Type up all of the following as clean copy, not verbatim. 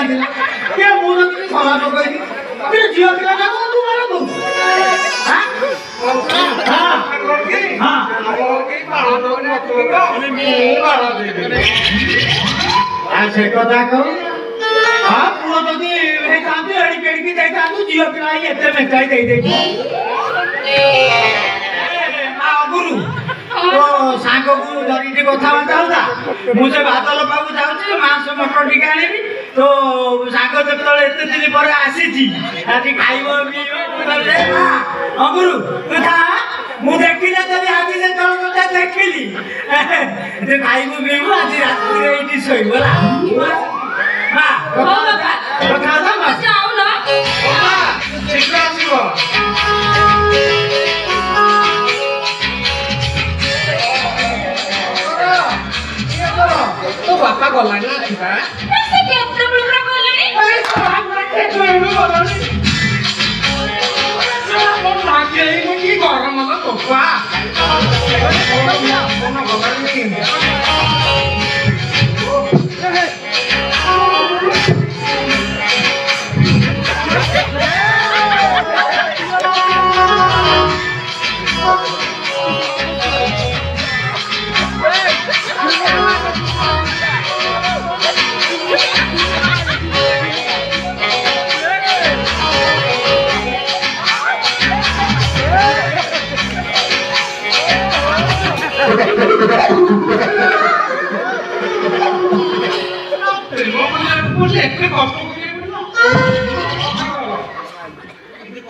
जांदिला के मुनो की सभा को कहि ते जियो पिला का तू मारे तू हां हां हां के बाळो तो मी बाळो दे आ से कथा को हां पुओ जदी हे कांदी अडी पेडी की जाई तांदू जियो पिला एते में जाई दे दे आ गुरु तो सांगो को धरी कथा बाता होता मुझे भात लपाकू जाउची मांस मटन टिका आनिबी तो सांगो जब तले एते दिन पर आसीची आजी खाइबो पीबो बोले हां गुरु तू था मु देखिले तबे आजी से तळ कथा देखिली ते खाइबो पीबो आजी रात रे एठी सोइबोला हां कथा दा मा जाऊ ना हां शीघ्र आसीबो तो बापा गला ना छिबा ऐसे केते बुलरा गलेनी अरे बापा के तोइनो गलानी मन लागे को की गरम न तो बा मन गलानी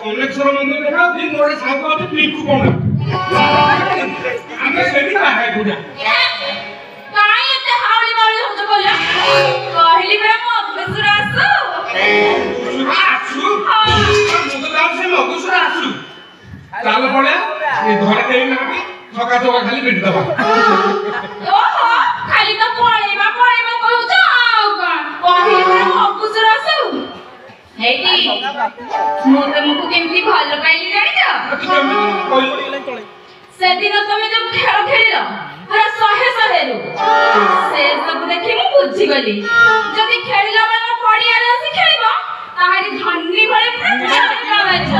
कनेक्शन मंदिर देखा दिन मोरे साथ आते पीकू कोना हमें सेठी का है पूजा काई एते हावली बावली हम तो बोलिया कहली बे मगसुर आसु मुझे नाम से मगसुर आसु चलो पड़े ये घरे देई ना कि सका तो खाली बेट दबा ओहो खाली तो पळेबा कहू छ आउ कहली बे मगसुर आसु हेटी मु तुमको केमती भलो पाइली जानि छ से दिन तुम जब खेल खेलिल पूरा सहे सहेरु से सब देखि मु बुझी गली जदी खेलिला माने पडिया रे आसी खेलिबो ताहारी धन्नी भले पूरा बाज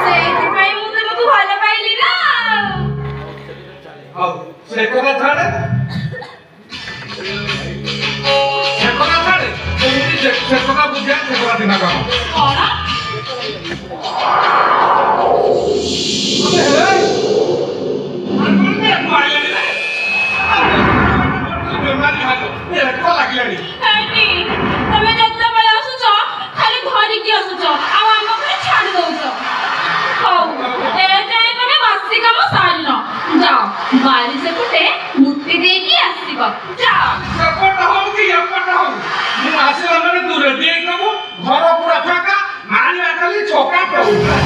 से भाई मु तुमको भलो पाइली ना अब से कोना छाड़े से कोना बुझिया से कोना दिना का कोना बारी से कुटे मुट्ठी देगी आसीबा जा सपोर्ट हो कि यपट हो मु आसीला माने दूर देई कबो घर पूरा फाका मारी खाली छोका पउ